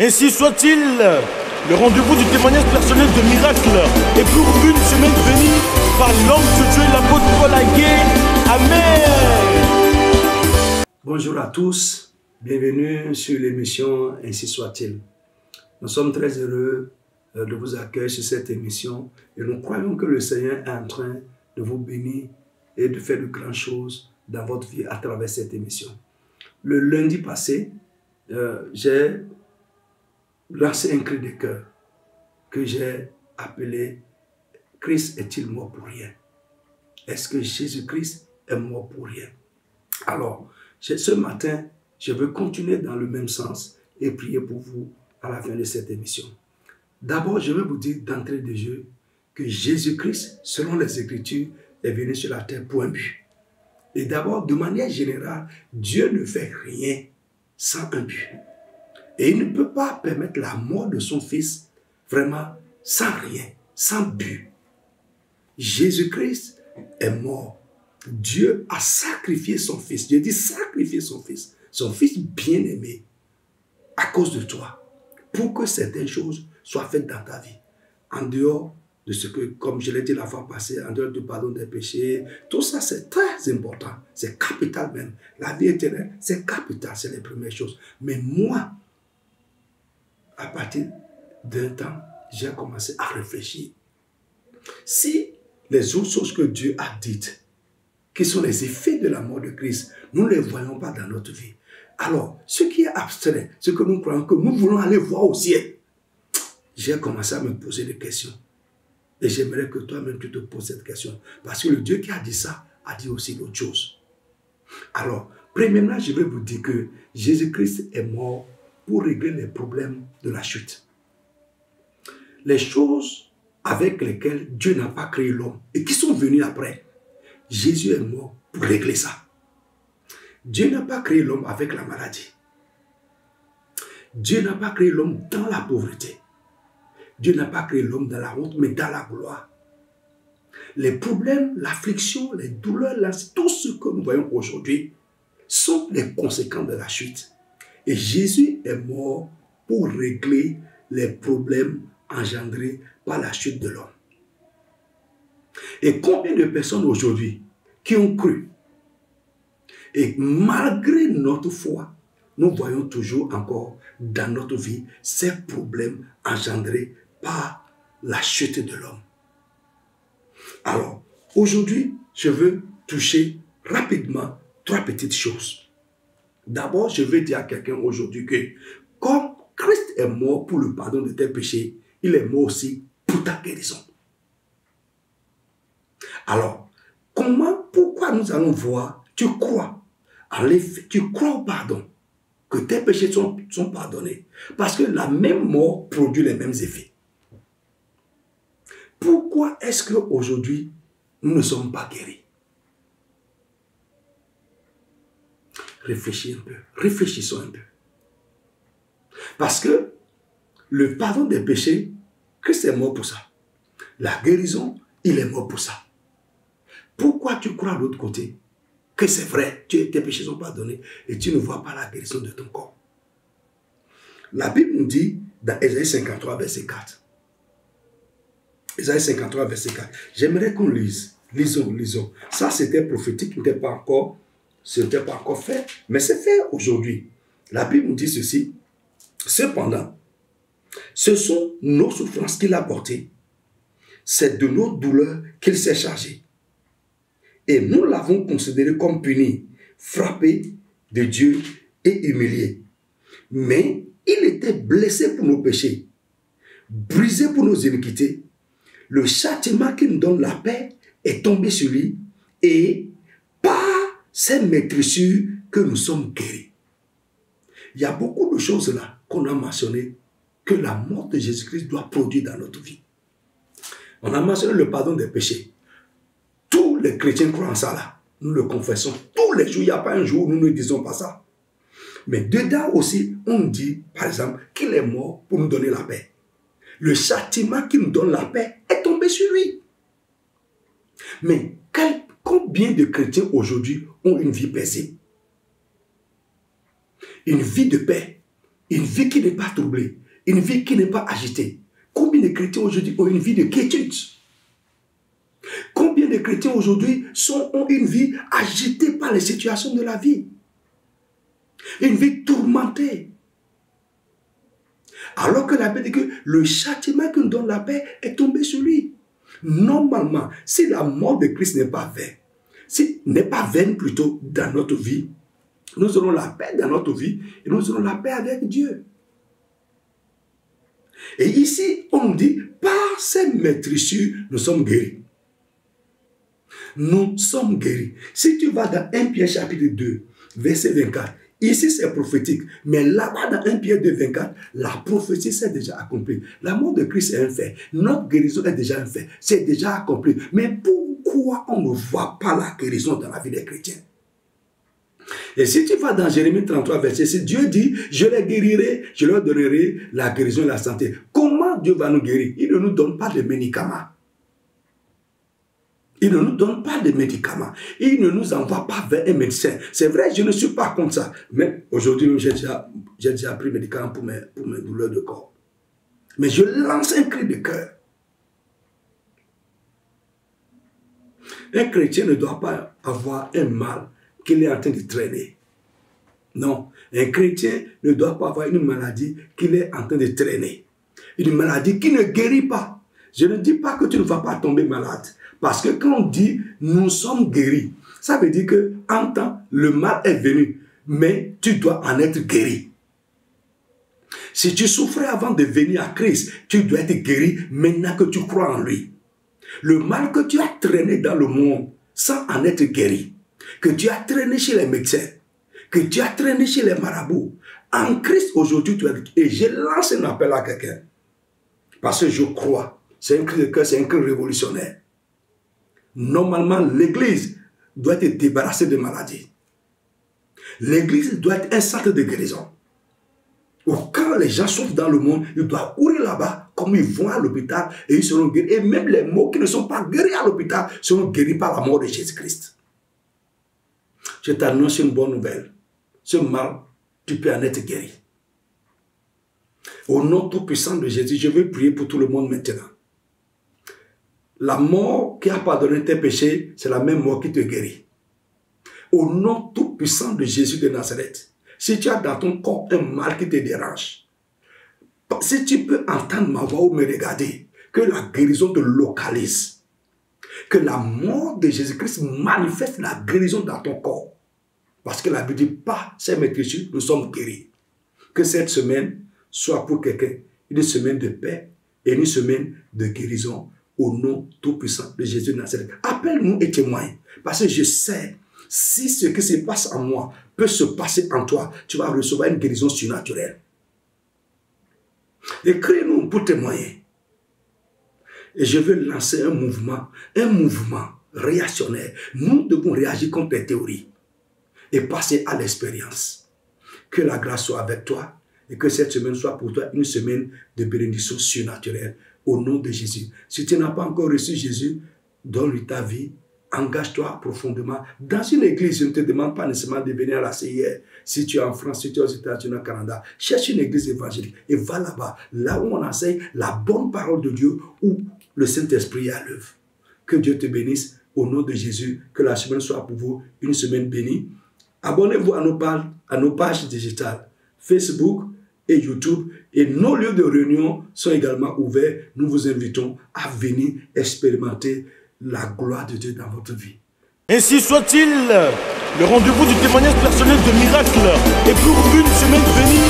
Ainsi soit-il, le rendez-vous du témoignage personnel de miracle est pour une semaine bénie par l'homme de Dieu, l'apôtre Paul Aguet. Amen. Bonjour à tous, bienvenue sur l'émission Ainsi soit-il. Nous sommes très heureux de vous accueillir sur cette émission et nous croyons que le Seigneur est en train de vous bénir et de faire de grandes choses dans votre vie à travers cette émission. Le lundi passé, j'ai lancé un cri de cœur que j'ai appelé « Christ est-il mort pour rien ?» Est-ce que Jésus-Christ est mort pour rien? Alors, ce matin, je veux continuer dans le même sens et prier pour vous à la fin de cette émission. D'abord, je veux vous dire d'entrée de jeu que Jésus-Christ, selon les Écritures, est venu sur la terre pour un but. Et d'abord, de manière générale, Dieu ne fait rien sans un but. Et il ne peut pas permettre la mort de son Fils vraiment sans rien, sans but. Jésus-Christ est mort. Dieu a sacrifié son Fils. Dieu dit sacrifier son Fils bien-aimé, à cause de toi, pour que certaines choses soient faites dans ta vie. En dehors de ce que, comme je l'ai dit la fois passée, en dehors du pardon des péchés, tout ça c'est très important, c'est capital même. La vie éternelle, c'est capital, c'est les premières choses. Mais moi, à partir d'un temps, j'ai commencé à réfléchir. Si les autres choses que Dieu a dites, qui sont les effets de la mort de Christ, nous ne les voyons pas dans notre vie. Alors, ce qui est abstrait, ce que nous croyons que nous voulons aller voir au ciel, j'ai commencé à me poser des questions. Et j'aimerais que toi-même tu te poses cette question. Parce que le Dieu qui a dit ça, a dit aussi d'autres choses. Alors, premièrement, je vais vous dire que Jésus-Christ est mort pour régler les problèmes de la chute. Les choses avec lesquelles Dieu n'a pas créé l'homme et qui sont venues après, Jésus est mort pour régler ça. Dieu n'a pas créé l'homme avec la maladie. Dieu n'a pas créé l'homme dans la pauvreté. Dieu n'a pas créé l'homme dans la honte, mais dans la gloire. Les problèmes, l'affliction, les douleurs, tout ce que nous voyons aujourd'hui sont les conséquences de la chute. Et Jésus est mort pour régler les problèmes engendrés par la chute de l'homme. Et combien de personnes aujourd'hui qui ont cru, et malgré notre foi, nous voyons toujours encore dans notre vie ces problèmes engendrés par la chute de l'homme. Alors, aujourd'hui, je veux toucher rapidement trois petites choses. D'abord, je vais dire à quelqu'un aujourd'hui que comme Christ est mort pour le pardon de tes péchés, il est mort aussi pour ta guérison. Alors, pourquoi nous allons voir, tu crois au pardon, que tes péchés sont pardonnés. Parce que la même mort produit les mêmes effets. Pourquoi est-ce qu'aujourd'hui, nous ne sommes pas guéris? Réfléchissons un peu. Parce que le pardon des péchés, Christ est mort pour ça. La guérison, il est mort pour ça. Pourquoi tu crois de l'autre côté que c'est vrai, tes péchés sont pardonnés et tu ne vois pas la guérison de ton corps? La Bible nous dit dans Ésaïe 53, verset 4. Ésaïe 53, verset 4. J'aimerais qu'on lise. Lisons. Ça, c'était prophétique, ce n'était pas encore fait, mais c'est fait aujourd'hui. La Bible nous dit ceci. Cependant, ce sont nos souffrances qu'il a portées. C'est de nos douleurs qu'il s'est chargé. Et nous l'avons considéré comme puni, frappé de Dieu et humilié. Mais il était blessé pour nos péchés, brisé pour nos iniquités. Le châtiment qui nous donne la paix est tombé sur lui et par ses maîtrissures que nous sommes guéris. Il y a beaucoup de choses là qu'on a mentionnées que la mort de Jésus-Christ doit produire dans notre vie. On a mentionné le pardon des péchés. Tous les chrétiens croient en ça là. Nous le confessons. Tous les jours, il n'y a pas un jour où nous ne disons pas ça. Mais dedans aussi, on dit, par exemple, qu'il est mort pour nous donner la paix. Le châtiment qui nous donne la paix est tombé sur lui. Mais combien de chrétiens aujourd'hui ont une vie paisible? Une vie de paix, Une vie qui n'est pas troublée. Une vie qui n'est pas agitée. Combien de chrétiens aujourd'hui ont une vie de quiétude? Combien de chrétiens aujourd'hui ont une vie agitée par les situations de la vie? Une vie tourmentée. Alors que la Bible dit que le châtiment qui nous donne la paix est tombé sur lui. Normalement, si la mort de Christ n'est pas vaine, n'est pas vaine plutôt dans notre vie, nous aurons la paix dans notre vie et nous aurons la paix avec Dieu. Et ici, on nous dit, par ces maîtrissures, nous sommes guéris. Nous sommes guéris. Si tu vas dans 1 Pierre chapitre 2, verset 24, ici c'est prophétique, mais là-bas dans 1 Pierre 2, 24, la prophétie s'est déjà accomplie. La mort de Christ est un fait. Notre guérison est déjà un fait. C'est déjà accompli. Mais pourquoi on ne voit pas la guérison dans la vie des chrétiens? Et si tu vas dans Jérémie 33, verset 6, Dieu dit, je les guérirai, je leur donnerai la guérison et la santé. Comment Dieu va nous guérir? Il ne nous donne pas de médicaments. Il ne nous donne pas de médicaments. Il ne nous envoie pas vers un médecin. C'est vrai, je ne suis pas comme ça. Mais aujourd'hui, j'ai déjà pris médicaments pour mes douleurs de corps. Mais je lance un cri de cœur. Un chrétien ne doit pas avoir un mal qu'il est en train de traîner. Non, un chrétien ne doit pas avoir une maladie qu'il est en train de traîner. Une maladie qui ne guérit pas. Je ne dis pas que tu ne vas pas tomber malade. Parce que quand on dit nous sommes guéris, ça veut dire que en temps, le mal est venu. Mais tu dois en être guéri. Si tu souffrais avant de venir à Christ, tu dois être guéri maintenant que tu crois en lui. Le mal que tu as traîné dans le monde sans en être guéri, que tu as traîné chez les médecins, que tu as traîné chez les marabouts, en Christ aujourd'hui, tu es... Et je lance un appel à quelqu'un. Parce que je crois, c'est un cri de cœur, c'est un cri révolutionnaire. Normalement, l'Église doit être débarrassée de maladies. L'Église doit être un centre de guérison. Où quand les gens souffrent dans le monde, ils doivent courir là-bas, comme ils vont à l'hôpital, et ils seront guéris. Et même les mots qui ne sont pas guéris à l'hôpital seront guéris par la mort de Jésus-Christ. Je t'annonce une bonne nouvelle. Ce mal, tu peux en être guéri. Au nom tout-puissant de Jésus, je veux prier pour tout le monde maintenant. La mort qui a pardonné tes péchés, c'est la même mort qui te guérit. Au nom tout-puissant de Jésus de Nazareth, si tu as dans ton corps un mal qui te dérange, si tu peux entendre ma voix ou me regarder, que la guérison te localise, que la mort de Jésus-Christ manifeste la guérison dans ton corps. Parce que la Bible dit, pas ces maîtrises, nous sommes guéris. Que cette semaine soit pour quelqu'un une semaine de paix et une semaine de guérison au nom tout-puissant de Jésus de Nazareth. Appelle-nous et témoigne. Parce que je sais, si ce qui se passe en moi peut se passer en toi, tu vas recevoir une guérison surnaturelle. Écris-nous pour témoigner. Et je veux lancer un mouvement réactionnaire. Nous devons réagir contre les théories et passer à l'expérience. Que la grâce soit avec toi et que cette semaine soit pour toi une semaine de bénédiction surnaturelle au nom de Jésus. Si tu n'as pas encore reçu Jésus, donne-lui ta vie, engage-toi profondément. Dans une église, je ne te demande pas nécessairement de venir à la CIR. Si tu es en France, si tu es aux États-Unis, au Canada, cherche une église évangélique et va là-bas, là où on enseigne la bonne parole de Dieu, où le Saint-Esprit est à l'œuvre. Que Dieu te bénisse au nom de Jésus, que la semaine soit pour vous une semaine bénie. Abonnez-vous à nos pages digitales, Facebook et YouTube, et nos lieux de réunion sont également ouverts. Nous vous invitons à venir expérimenter la gloire de Dieu dans votre vie. Ainsi soit-il, le rendez-vous du témoignage personnel de miracle est pour une semaine bénie